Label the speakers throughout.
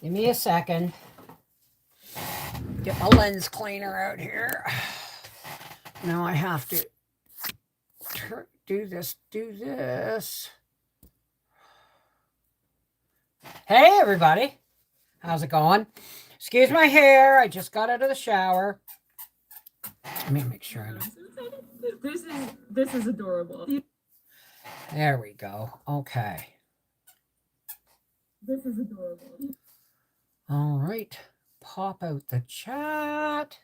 Speaker 1: Give me a second. Get my lens cleaner out here. Now I have to do this. Hey, everybody. How's it going? Excuse my hair. I just got out of the shower. Let me make sure I know.
Speaker 2: This is adorable.
Speaker 1: There we go. Okay.
Speaker 2: This is adorable.
Speaker 1: All right. Pop out the chat.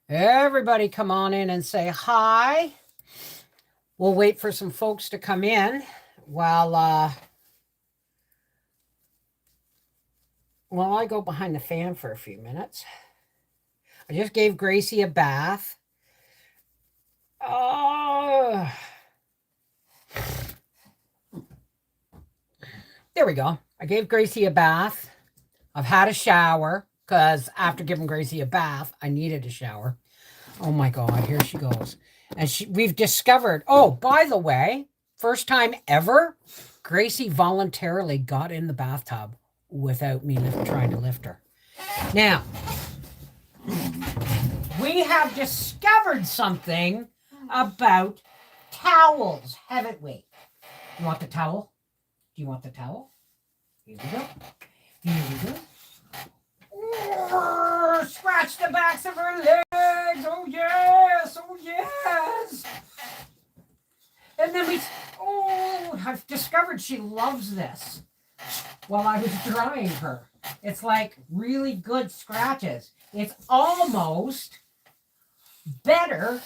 Speaker 1: Everybody come on in and say hi. We'll wait for some folks to come in while I go behind the fan for a few minutes. I just gave Gracie a bath. There we go. I gave Gracie a bath. I've had a shower because after giving Gracie a bath, I needed a shower. Oh my God, here she goes. And we've discovered, oh, by the way, first time ever, Gracie voluntarily got in the bathtub without me trying to lift her. Now, we have discovered something about towels, haven't we? You want the towel? Do you want the towel? Here we go. Here we go. Oh, scratch the backs of her legs. Oh, yes. Oh, yes. And then I've discovered she loves this while I was drying her. It's like really good scratches. It's almost better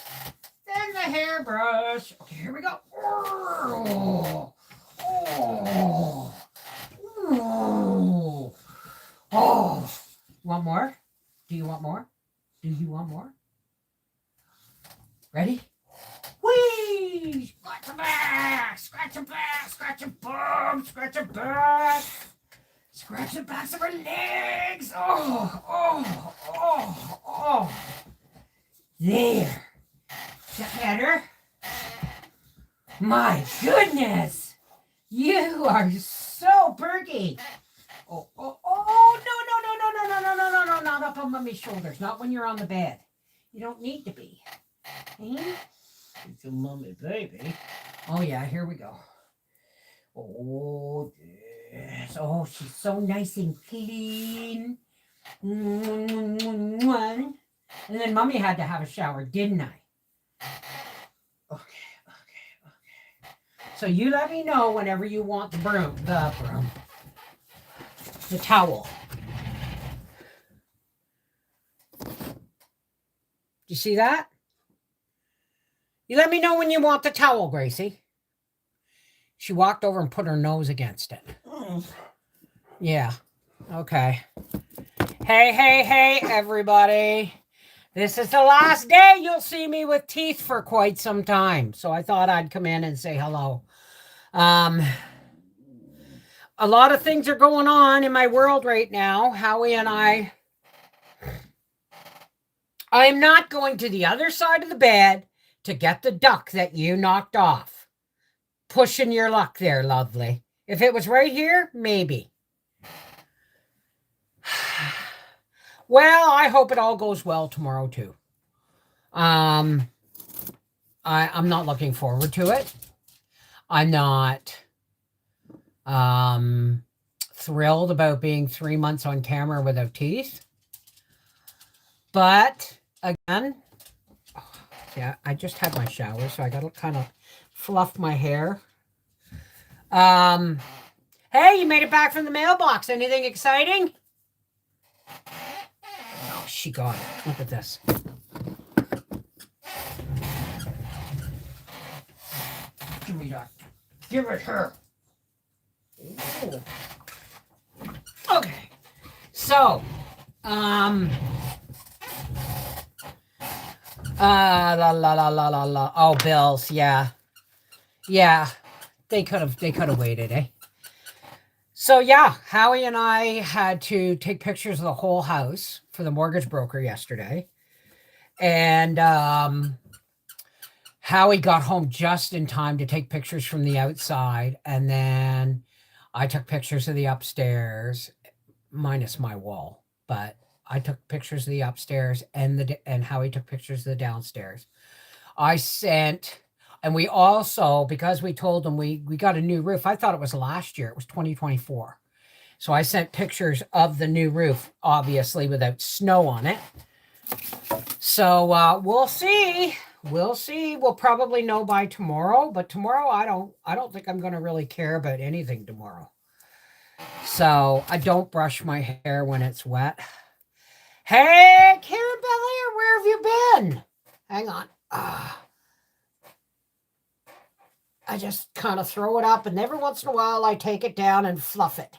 Speaker 1: than the hairbrush. Okay, here we go. Oh, oh, oh, oh. Want more? Do you want more? Do you want more? Ready? Whee! Scratch your back! Scratch your back! Scratch your bum! Scratch your back! Scratch the backs of her legs! Oh, oh, oh, oh. There. Is that better? My goodness! You are so perky! Oh, oh, oh, no, not up on mommy's shoulders. Not when you're on the bed. You don't need to be. It's a mommy baby. Oh, yeah, here we go. Oh, yes. Oh, she's so nice and clean. And then mommy had to have a shower, didn't I? Okay. So you let me know whenever you want the towel. Do you see that? You let me know when you want the towel, Gracie. She walked over and put her nose against it. Yeah. Okay. Hey, everybody. This is the last day you'll see me with teeth for quite some time. So I thought I'd come in and say hello. A lot of things are going on in my world right now. Howie and I am not going to the other side of the bed to get the duck that you knocked off. Pushing your luck there, lovely. If it was right here, maybe. Well, I hope it all goes well tomorrow too. I'm not looking forward to it. I'm not thrilled about being 3 months on camera without teeth. But again, yeah, I just had my shower, so I got to kind of fluff my hair. Hey, you made it back from the mailbox. Anything exciting? Oh, she got it. Look at this. Give me that. Give it her. Ooh. Okay. So, Oh, bills, yeah. Yeah. They could have waited, eh? So yeah, Howie and I had to take pictures of the whole house for the mortgage broker yesterday. And Howie got home just in time to take pictures from the outside. And then I took pictures of the upstairs, minus my wall, but I took pictures of the upstairs and Howie took pictures of the downstairs. I sent, and we also, because we told them we got a new roof. I thought it was last year. It was 2024. So I sent pictures of the new roof, obviously without snow on it. So we'll see. We'll see. We'll probably know by tomorrow, but tomorrow I don't think I'm going to really care about anything tomorrow. So I don't brush my hair when it's wet. Hey, Karen Bellier, where have you been? Hang on. I just kind of throw it up, and every once in a while I take it down and fluff it.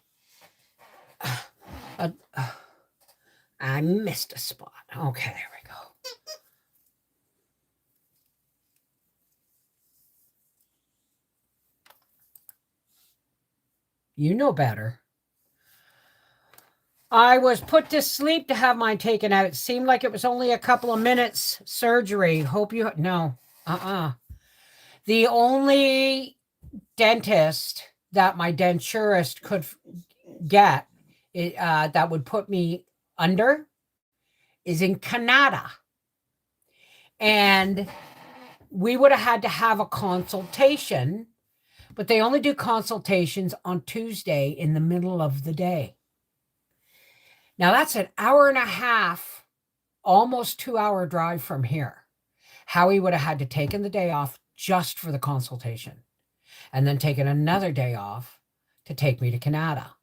Speaker 1: I missed a spot. Okay, there we go. You know better. I was put to sleep to have mine taken out. It seemed like it was only a couple of minutes surgery. Hope you... No. The only dentist that my denturist could get that would put me under is in Canada. And we would have had to have a consultation, but they only do consultations on Tuesday in the middle of the day. Now that's an hour and a half, almost 2-hour drive from here. Howie would have had to taken the day off just for the consultation and then taken another day off to take me to Canada.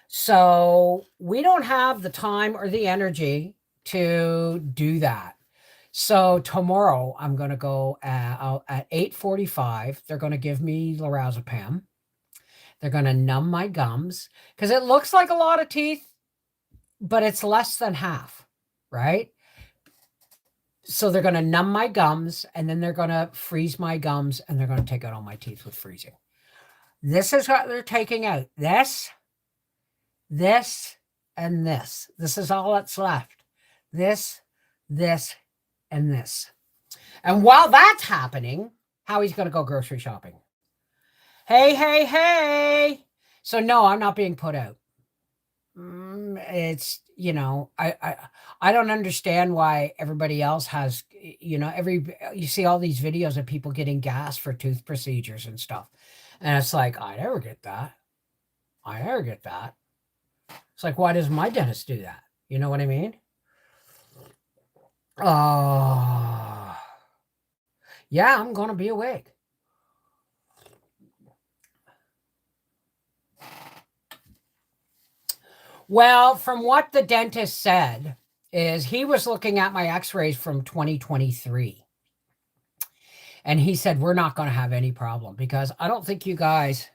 Speaker 1: So we don't have the time or the energy to do that. So tomorrow I'm going to go at 8:45. They're going to give me lorazepam. They're going to numb my gums because it looks like a lot of teeth, but it's less than half, right? So they're going to numb my gums, and then they're going to freeze my gums, and they're going to take out all my teeth with freezing. This is what they're taking out. This, and this. This is all that's left. This, and this. And while that's happening, Howie's going to go grocery shopping. Hey. So no, I'm not being put out. It's, I don't understand why everybody else has, you see all these videos of people getting gas for tooth procedures and stuff. And it's like, I never get that. It's like, why does my dentist do that? You know what I mean? Oh, yeah, I'm going to be awake. Well, from what the dentist said is he was looking at my x-rays from 2023. And he said, we're not going to have any problem because I don't think you guys...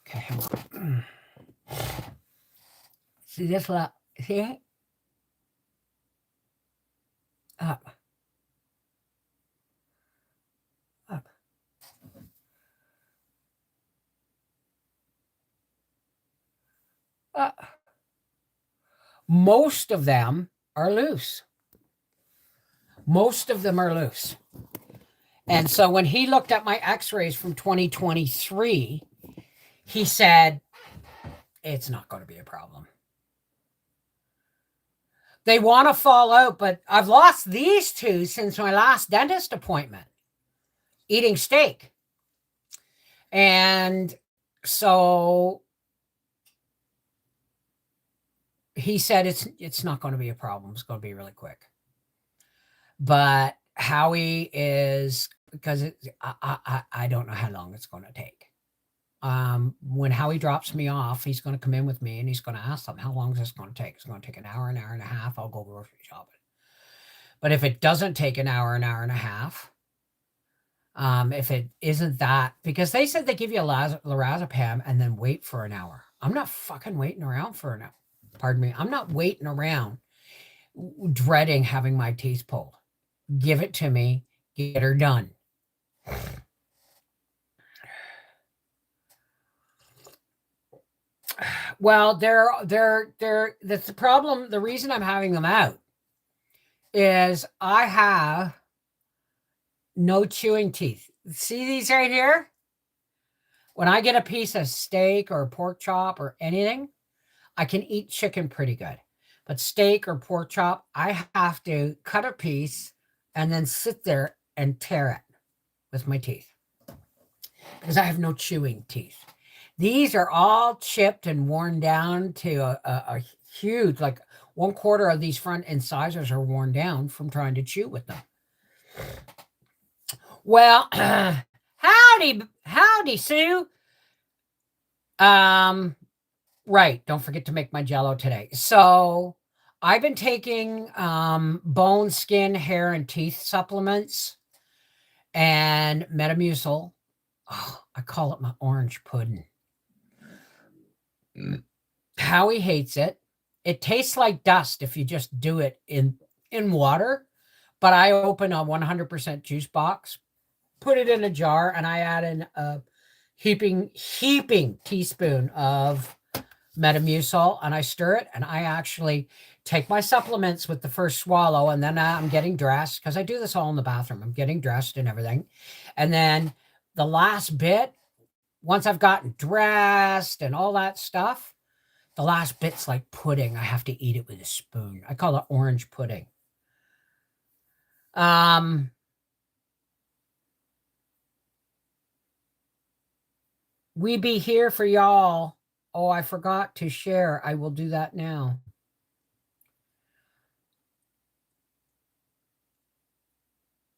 Speaker 1: Okay, hang on. See this lot? See it? Up. Most of them are loose. And so when he looked at my x-rays from 2023, he said, it's not going to be a problem. They want to fall out, but I've lost these two since my last dentist appointment, eating steak. And so he said it's not going to be a problem. It's going to be really quick. But Howie is, because I don't know how long it's going to take. When Howie drops me off, he's going to come in with me and he's going to ask them, how long is this going to take? It's going to take an hour and a half. I'll go grocery shopping. But if it doesn't take an hour and a half, if it isn't that, because they said they give you a lorazepam and then wait for an hour. I'm not fucking waiting around for an hour. Pardon me. I'm not waiting around dreading having my teeth pulled. Give it to me. Get her done. Well, that's the problem. The reason I'm having them out is I have no chewing teeth. See these right here? When I get a piece of steak or pork chop or anything, I can eat chicken pretty good. But steak or pork chop, I have to cut a piece and then sit there and tear it with my teeth because I have no chewing teeth. These are all chipped and worn down to a huge, like 1/4 of these front incisors are worn down from trying to chew with them. Well, howdy, Sue. Right. Don't forget to make my jello today. So I've been taking bone, skin, hair, and teeth supplements and Metamucil. Oh, I call it my orange pudding. Howie hates it. It tastes like dust if you just do it in water. But I open a 100% juice box, put it in a jar, and I add in a heaping teaspoon of Metamucil, and I stir it, and I actually take my supplements with the first swallow, and then I'm getting dressed because I do this all in the bathroom. I'm getting dressed and everything. And then the last bit, once I've gotten dressed and all that stuff, the last bit's like pudding. I have to eat it with a spoon. I call it orange pudding. We be here for y'all. Oh, I forgot to share. I will do that now.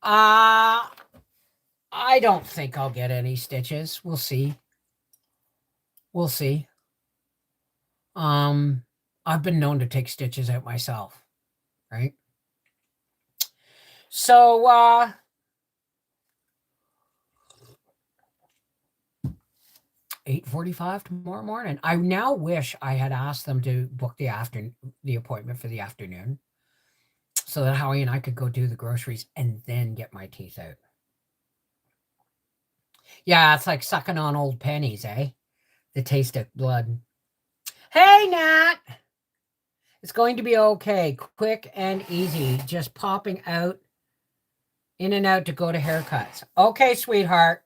Speaker 1: I don't think I'll get any stitches. We'll see. We'll see. I've been known to take stitches out myself, right? So 8:45 tomorrow morning. I now wish I had asked them to book the appointment for the afternoon so that Howie and I could go do the groceries and then get my teeth out. Yeah, it's like sucking on old pennies, eh? The taste of blood. Hey, Nat. It's going to be okay. Quick and easy. Just popping out, in and out to go to haircuts. Okay, sweetheart.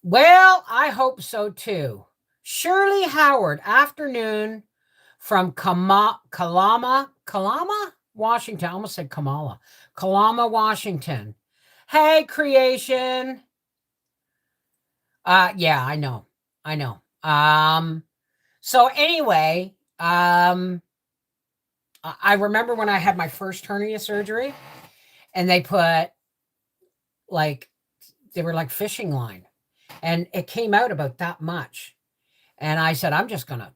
Speaker 1: Well, I hope so too. Shirley Howard, afternoon from Kalama, Washington. I almost said Kamala. Kalama, Washington. Hey, creation. Yeah, I know. So anyway, I remember when I had my first hernia surgery and they put they were like fishing line and it came out about that much. And I said, I'm just gonna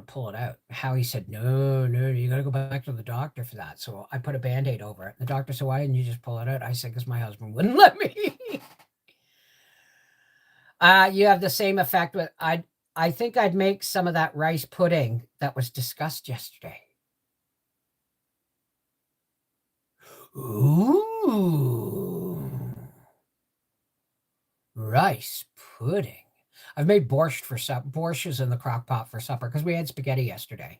Speaker 1: pull it out. Howie said, no, you gotta go back to the doctor for that. So I put a Band-Aid over it. The doctor said, why didn't you just pull it out? I said, because my husband wouldn't let me. You have the same effect with I think I'd make some of that rice pudding that was discussed yesterday. Ooh. Rice pudding. I've made borscht for supper. Borscht is in the crock pot for supper because we had spaghetti yesterday.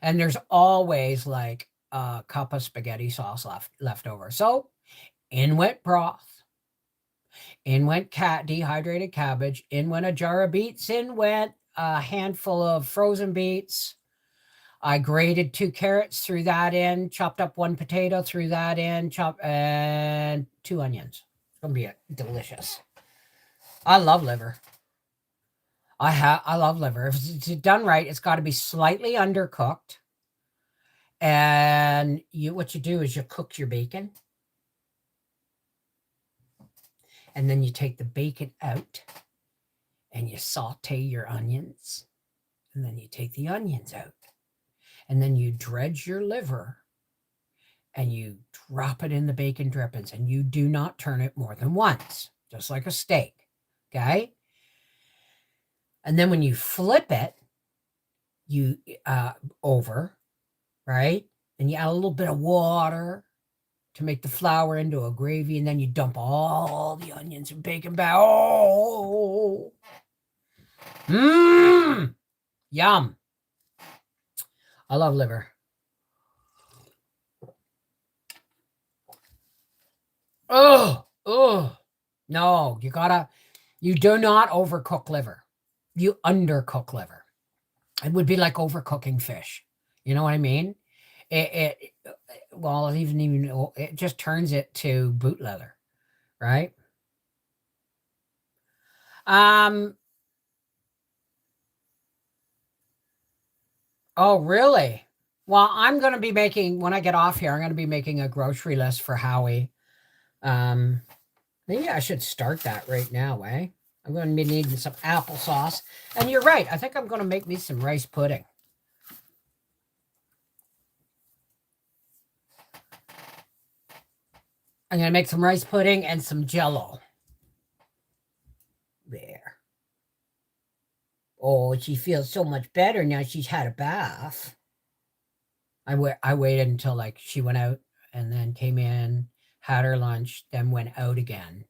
Speaker 1: And there's always like a cup of spaghetti sauce left over. So in went broth. In went dehydrated cabbage. In went a jar of beets. In went a handful of frozen beets. I grated 2 carrots, threw that in, chopped up 1 potato, threw that in, and 2 onions. It's gonna be delicious. I love liver. I love liver. If it's done right, it's got to be slightly undercooked. And what you do is you cook your bacon. And then you take the bacon out and you saute your onions. And then you take the onions out. And then you dredge your liver and you drop it in the bacon drippings. And you do not turn it more than once, just like a steak. Okay? And then when you flip it, you over, right? And you add a little bit of water to make the flour into a gravy, and then you dump all the onions and bacon back. Oh, yum. I love liver. Oh. No, you do not overcook liver. You undercook liver. It would be like overcooking fish. You know what I mean? Well, even it just turns it to boot leather, right? Um. Oh, really? Well, I'm going to be making when I get off here. I'm going to be making a grocery list for Howie. Maybe I should start that right now, eh? I'm going to be needing some applesauce, and you're right. I think I'm going to make me some rice pudding. I'm going to make some rice pudding and some Jello. There. Oh, she feels so much better now she's had a bath. I waited until like she went out and then came in, had her lunch, then went out again.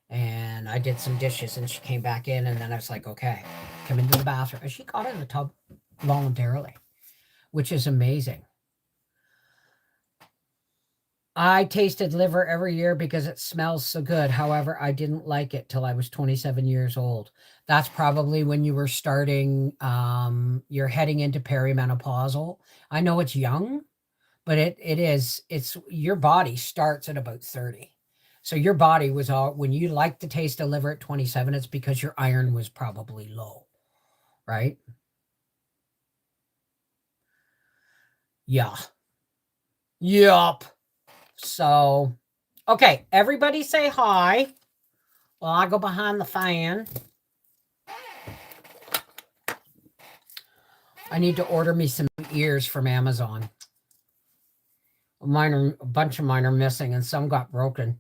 Speaker 1: And I did some dishes and she came back in and then I was like, okay, come into the bathroom. And she got in the tub voluntarily, which is amazing. I tasted liver every year because it smells so good. However, I didn't like it till I was 27 years old. That's probably when you were starting, you're heading into perimenopausal. I know it's young, but it's your body starts at about 30. So your body was when you like the taste of liver at 27, it's because your iron was probably low, right? Yeah. Yup. So, okay, everybody say hi. Well, I go behind the fan. I need to order me some ears from Amazon. A bunch of mine are missing and some got broken.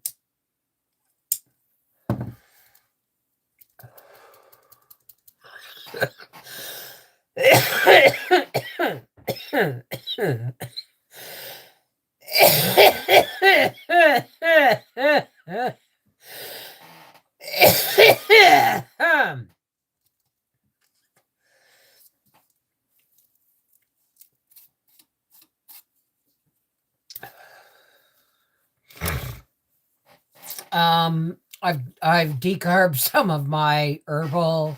Speaker 1: I've decarbed some of my herbal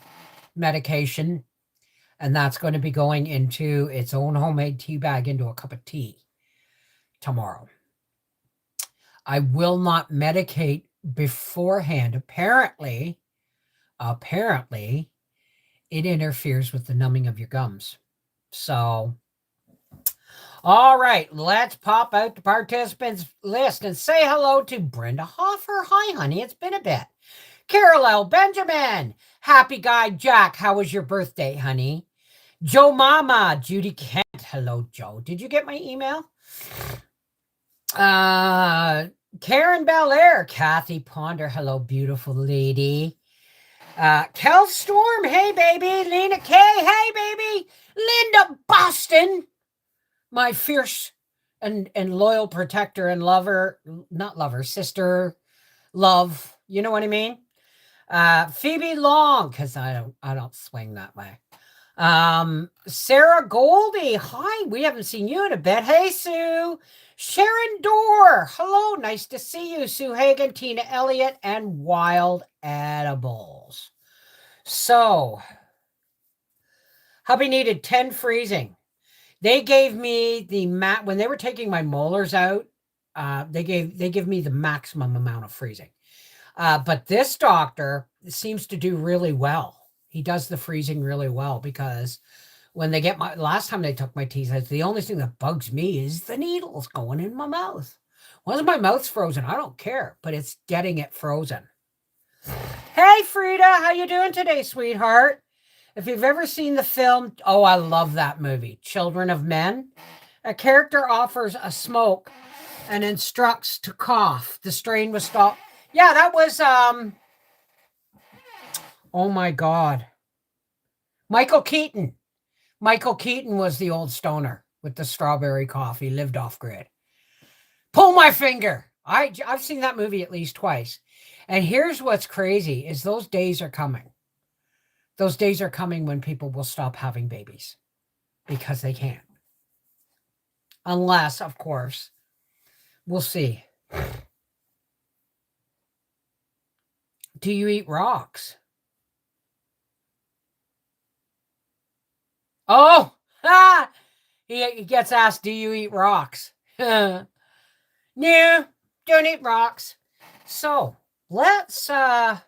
Speaker 1: medication, and that's going to be going into its own homemade tea bag into a cup of tea tomorrow. I will not medicate beforehand. Apparently, it interferes with the numbing of your gums. So, all right, let's pop out the participants list and say hello to Brenda Hoffer. Hi, honey. It's been a bit. Carol L. Benjamin. Happy Guy Jack. How was your birthday, honey? Joe Mama. Judy Kent. Hello, Joe. Did you get my email? Karen Belair. Kathy Ponder. Hello, beautiful lady. Kel Storm. Hey, baby. Lena K. Hey, baby. Linda Boston. My fierce and loyal protector and lover, not lover, sister, love. You know what I mean? Phoebe Long, because I don't swing that way. Sarah Goldie, hi, we haven't seen you in a bit. Hey, Sue. Sharon Dorr, hello, nice to see you. Sue Hagen, Tina Elliott, and Wild Edibles. So, hubby needed 10 freezing. They gave me the when they were taking my molars out, they give me the maximum amount of freezing. But this doctor seems to do really well. He does the freezing really well because when they get last time they took my teeth out, the only thing that bugs me is the needles going in my mouth. Once my mouth's frozen, I don't care, but it's getting it frozen. Hey, Frida, how you doing today, sweetheart? If you've ever seen the film, oh, I love that movie, Children of Men. A character offers a smoke and instructs to cough. The strain was stopped. Yeah, that was, oh my God. Michael Keaton. Michael Keaton was the old stoner with the strawberry cough. He lived off grid. Pull my finger. I've seen that movie at least twice. And here's what's crazy is those days are coming. Those days are coming when people will stop having babies because they can't. Unless, of course, we'll see. Do you eat rocks? Oh, he gets asked, do you eat rocks? No, don't eat rocks. So let's, where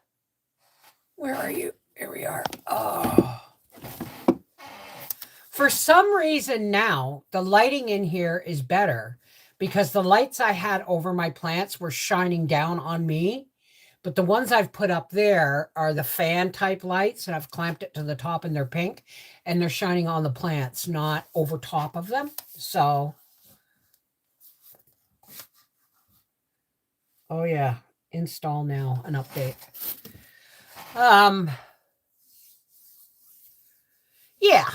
Speaker 1: are you? Here we are. Oh. For some reason now, the lighting in here is better because the lights I had over my plants were shining down on me. But the ones I've put up there are the fan type lights, and I've clamped it to the top and they're pink and they're shining on the plants, not over top of them. So, oh yeah, install now, an update. Yeah.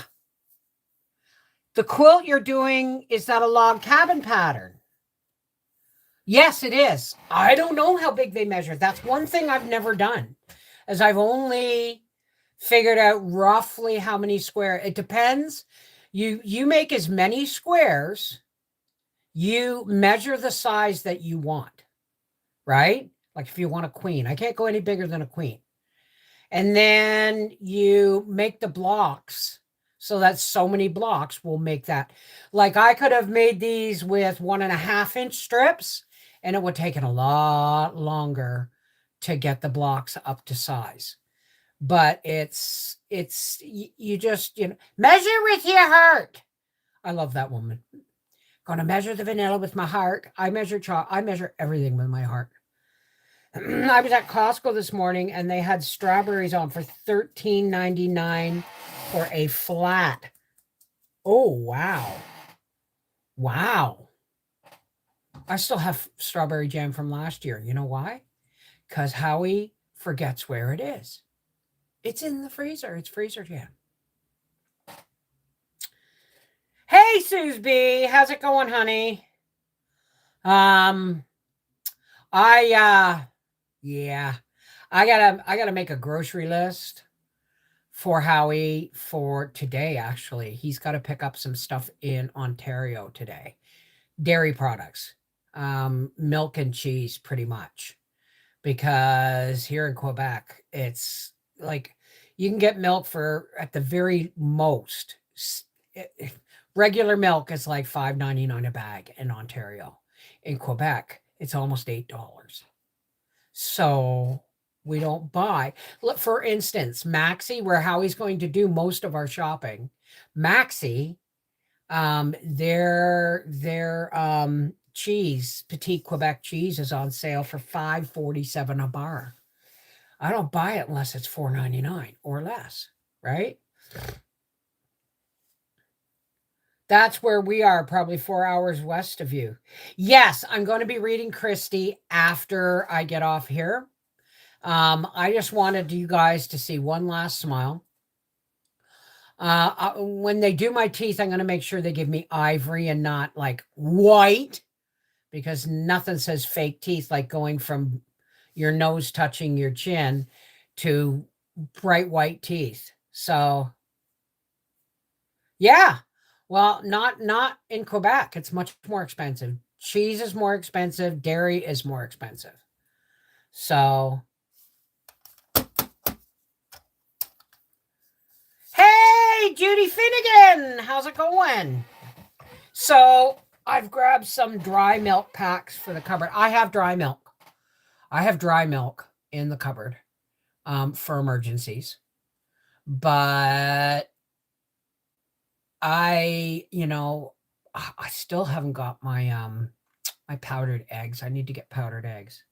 Speaker 1: The quilt you're doing, is that a log cabin pattern? Yes, it is. I don't know how big they measure. That's one thing I've never done, as I've only figured out roughly how many square. It depends. You make as many squares. You measure the size that you want, right? Like if you want a queen, I can't go any bigger than a queen. And then you make the blocks. So that's so many blocks will make that. Like I could have made these with 1.5 inch strips, and it would take a lot longer to get the blocks up to size. But it's you just, measure with your heart. I love that woman. Gonna measure the vanilla with my heart. I measure everything with my heart. I was at Costco this morning and they had strawberries on for $13.99 for a flat. Oh, wow. Wow. I still have strawberry jam from last year. You know why? Because Howie forgets where it is. It's in the freezer. It's freezer jam. Hey, Suze B. How's it going, honey? Yeah, I gotta make a grocery list for Howie for today. Actually, he's got to pick up some stuff in Ontario today. Dairy products, milk and cheese, pretty much, because here in Quebec, it's like you can get milk for at the very most. Regular milk is like $5.99 a bag in Ontario. In Quebec, it's almost $8. So we don't buy. Look, for instance, Maxi, where Howie's going to do most of our shopping. Maxi, their cheese, Petite Quebec cheese, is on sale for $5.47 a bar. I don't buy it unless it's $4.99 or less, right? That's where we are, probably 4 hours west of you. Yes, I'm going to be reading Christy after I get off here. I just wanted you guys to see one last smile. When they do my teeth, I'm going to make sure they give me ivory and not like white, because nothing says fake teeth like going from your nose touching your chin to bright white teeth. So, yeah. Well, not in Quebec. It's much more expensive. Cheese is more expensive. Dairy is more expensive. So, hey, Judy Finnegan, how's it going? So I've grabbed some dry milk packs for the cupboard. I have dry milk. I have dry milk in the cupboard for emergencies. But I still haven't got my my powdered eggs. I need to get powdered eggs.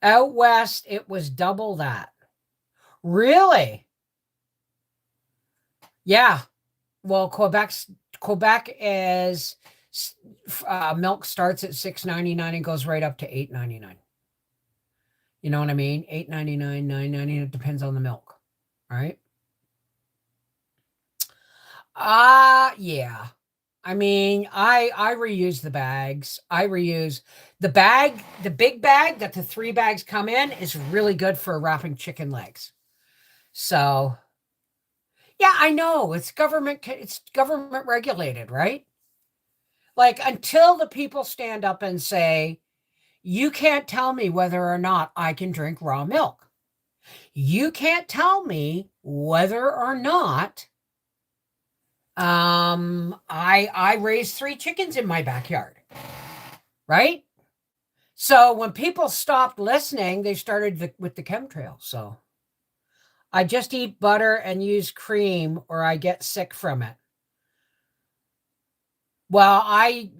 Speaker 1: Out west, it was double that. Really? Yeah. Well, Quebec is milk starts at $6.99 and goes right up to $8.99. You know what I mean? $8.99, $9.99. It depends on the milk, right? Yeah. I mean, I reuse the bags. I reuse the bag, the big bag that the 3 bags come in is really good for wrapping chicken legs. So, yeah, I know it's government regulated, right? Like until the people stand up and say, You can't tell me whether or not I can drink raw milk. You can't tell me whether or not I raised 3 chickens in my backyard, right? So when people stopped listening, they started with the chemtrails. So I just eat butter and use cream or I get sick from it. Well, I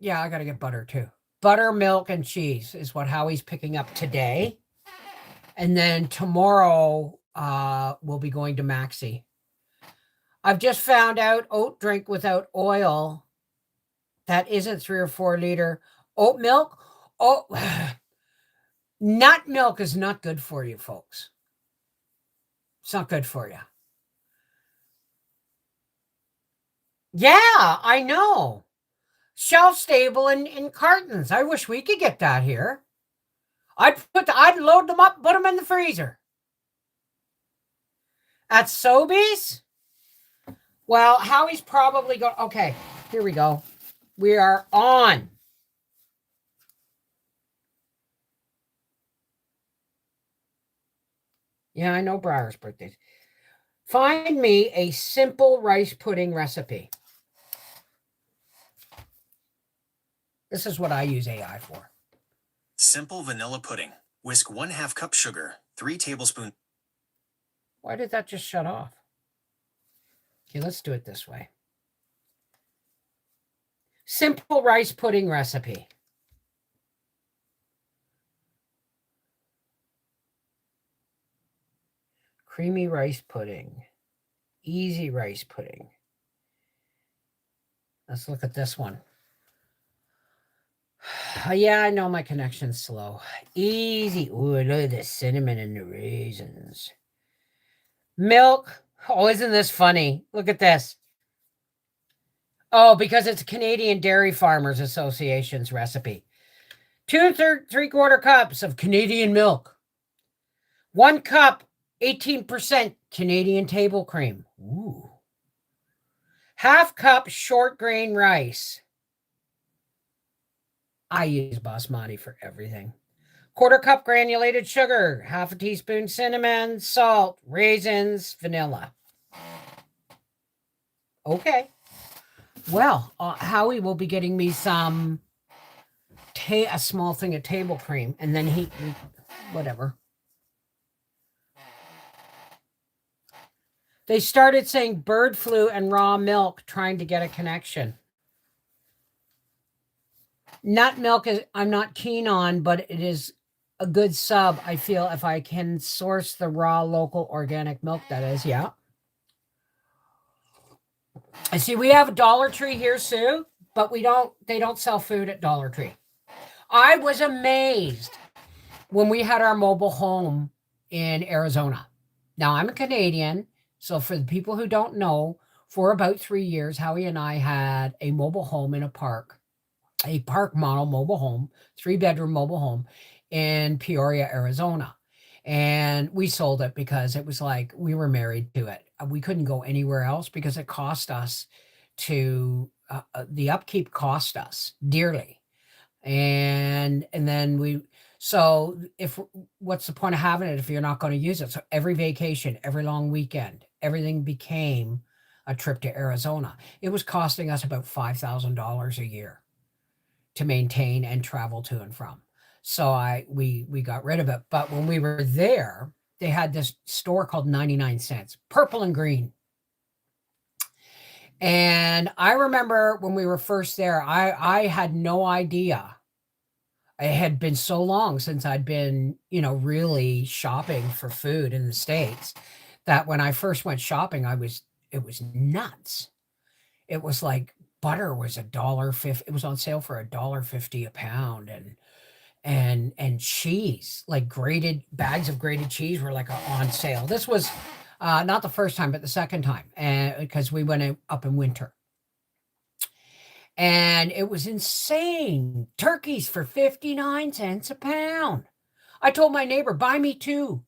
Speaker 1: got to get butter too. Butter, milk, and cheese is what Howie's picking up today. And then tomorrow we'll be going to Maxi. I've just found out oat drink without oil that isn't 3 or 4 liter oat milk. Oh, nut milk is not good for you, folks. It's not good for you. Yeah, I know. Shelf stable in cartons. I wish we could get that here. I'd load them up, put them in the freezer. At Sobeys? Well, Howie's probably going. Okay, here we go. We are on. Yeah, I know Briar's birthdays. Find me a simple rice pudding recipe. This is what I use AI for.
Speaker 3: Simple vanilla pudding. Whisk 1/2 cup sugar, 3 tablespoons.
Speaker 1: Why did that just shut off? Okay, let's do it this way. Simple rice pudding recipe. Creamy rice pudding. Easy rice pudding. Let's look at this one. Yeah, I know my connection's slow. Easy. Ooh, look at the cinnamon and the raisins. Milk. Oh, isn't this funny? Look at this. Oh, because it's Canadian Dairy Farmers Association's recipe. 2 3/4 cups of Canadian milk. 1 cup, 18% Canadian table cream. Ooh. 1/2 cup short grain rice. I use basmati for everything. 1/4 cup granulated sugar, 1/2 teaspoon cinnamon, salt, raisins, vanilla. Okay. Well, Howie will be getting me some, a small thing of table cream, and then whatever. They started saying bird flu and raw milk, trying to get a connection. Nut milk I'm not keen on, but it is a good sub, I feel, if I can source the raw, local, organic milk, that is, yeah. I see we have a Dollar Tree here, Sue, but they don't sell food at Dollar Tree. I was amazed when we had our mobile home in Arizona. Now, I'm a Canadian, so for the people who don't know, for about 3 years, Howie and I had a mobile home in a park model mobile home, 3-bedroom mobile home in Peoria, Arizona. And we sold it because it was like we were married to it. We couldn't go anywhere else because it cost us the upkeep cost us dearly. And then what's the point of having it if you're not going to use it? So every vacation, every long weekend, everything became a trip to Arizona. It was costing us about $5,000 a year to maintain and travel to and from. So we got rid of it. But when we were there, they had this store called 99 cents, purple and green. And I remember when we were first there, I had no idea. It had been so long since I'd been, really shopping for food in the States that when I first went shopping, it was nuts. It was like butter was $1.50. It was on sale for $1.50 a pound. And cheese, like bags of grated cheese were like on sale. This was not the first time, but the second time, because we went up in winter. And it was insane. Turkeys for 59 cents a pound. I told my neighbor, buy me 2.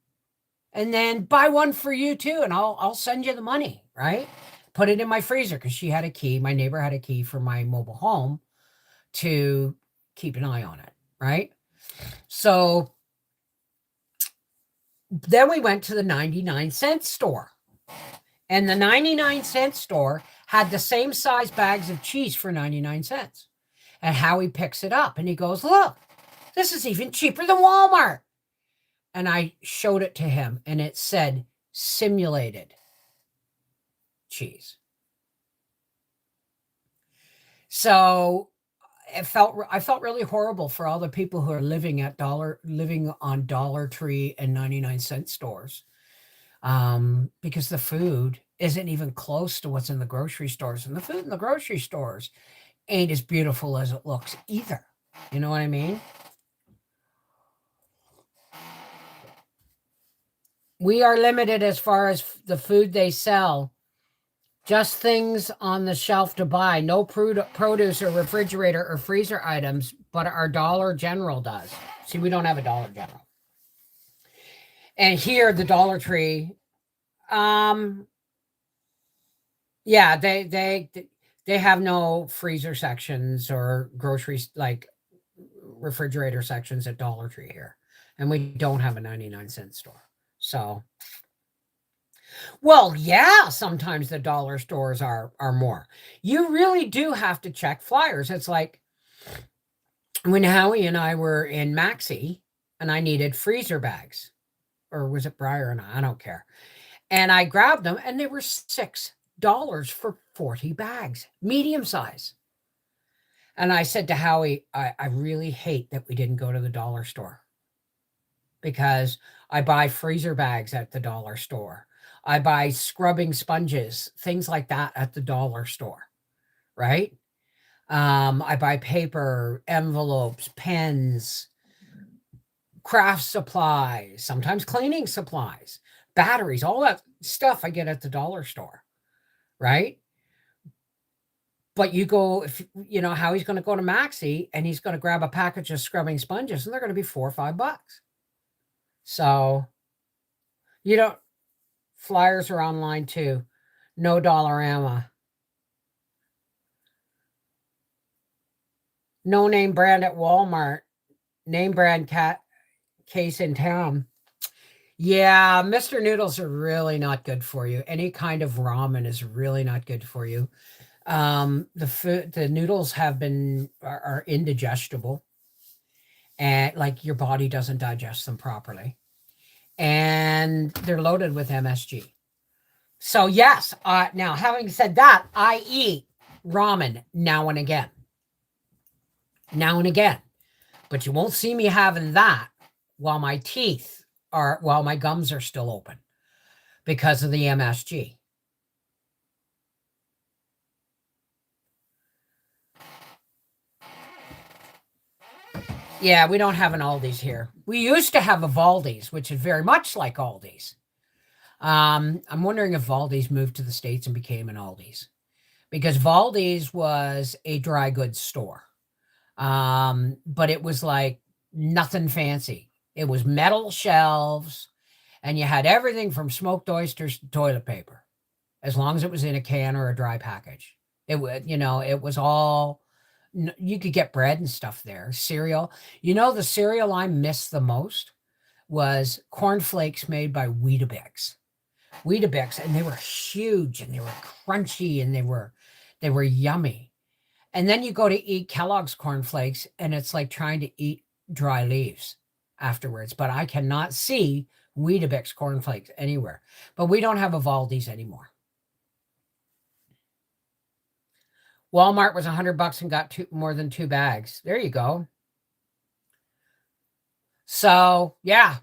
Speaker 1: And then buy 1 for you too. And I'll send you the money, right? Put it in my freezer because she had a key. My neighbor had a key for my mobile home to keep an eye on it, right? So then we went to the 99-cent store. And the 99-cent store had the same size bags of cheese for 99 cents. And Howie picks it up and he goes, look, this is even cheaper than Walmart. And I showed it to him and it said simulated cheese. So I felt really horrible for all the people who are living on Dollar Tree and 99-cent stores. Because the food isn't even close to what's in the grocery stores. And the food in the grocery stores ain't as beautiful as it looks either. You know what I mean? We are limited as far as the food they sell. Just things on the shelf to buy. No produce or refrigerator or freezer items, but our Dollar General does. See, we don't have a Dollar General. And here, the Dollar Tree, yeah, they have no freezer sections or groceries, like refrigerator sections at Dollar Tree here. And we don't have a 99-cent store. So, well, yeah, sometimes the dollar stores are more. You really do have to check flyers. It's like when Howie and I were in Maxi and I needed freezer bags. Or was it Briar and I don't care. And I grabbed them and they were $6 for 40 bags, medium size. And I said to Howie, I really hate that we didn't go to the dollar store because I buy freezer bags at the dollar store. I buy scrubbing sponges, things like that at the dollar store, right? I buy paper, envelopes, pens, craft supplies, sometimes cleaning supplies, batteries, all that stuff I get at the dollar store, right? But you go, if you know how he's going to go to Maxi and he's going to grab a package of scrubbing sponges and they're going to be $4 or $5. So you don't, flyers are online too. No Dollarama. No name brand at Walmart. Name brand case in town. Yeah, Mr. Noodles are really not good for you. Any kind of ramen is really not good for you. The noodles are indigestible, and like your body doesn't digest them properly, and they're loaded with MSG. So yes, now having said that, I eat ramen now and again, but you won't see me having that while my gums are still open because of the MSG. Yeah, we don't have an Aldi's here. We used to have a Valdi's, which is very much like Aldi's. I'm wondering if Valdi's moved to the States and became an Aldi's, because Valdi's was a dry goods store. But it was like nothing fancy. It was metal shelves, and you had everything from smoked oysters to toilet paper, as long as it was in a can or a dry package. It was all. You could get bread and stuff there. Cereal. The cereal I missed the most was cornflakes made by Weetabix. And they were huge and they were crunchy and they were yummy. And then you go to eat Kellogg's cornflakes and it's like trying to eat dry leaves afterwards. But I cannot see Weetabix cornflakes anywhere. But we don't have a Valdi's anymore. Walmart was $100 and got more than 2 bags. There you go. So, yeah,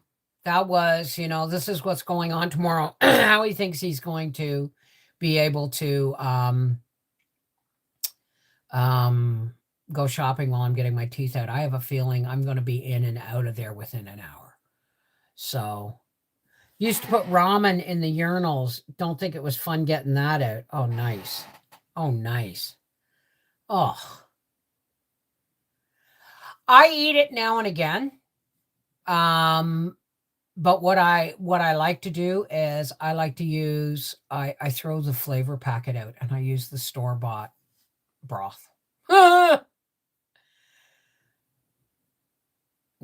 Speaker 1: that was, this is what's going on tomorrow. How he thinks he's going to be able to go shopping while I'm getting my teeth out. I have a feeling I'm going to be in and out of there within an hour. So, used to put ramen in the urinals. Don't think it was fun getting that out. Oh, nice. Oh, I eat it now and again. But what I like to do is I like to use, I throw the flavor packet out and I use the store-bought broth. No,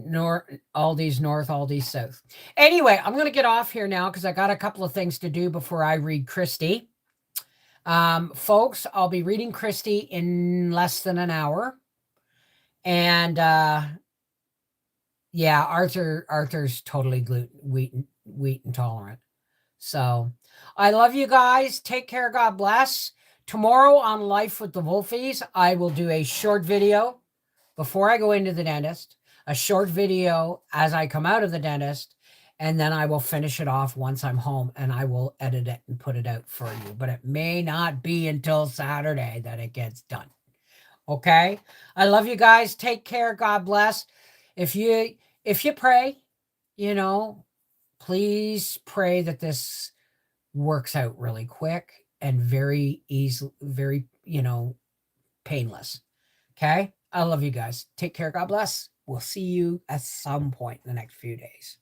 Speaker 1: Aldi's north, Aldi's south. Anyway, I'm going to get off here now because I got a couple of things to do before I read Christy. Folks, I'll be reading Christy in less than an hour. And yeah, Arthur's totally wheat intolerant. So I love you guys. Take care. God bless. Tomorrow on Life with the Wolfies, I will do a short video before I go into the dentist, a short video as I come out of the dentist, and then I will finish it off once I'm home, and I will edit it and put it out for you. But it may not be until Saturday that it gets done. Okay? I love you guys. Take care. God bless. If you pray, please pray that this works out really quick and very easy, very, painless. Okay? I love you guys. Take care. God bless. We'll see you at some point in the next few days.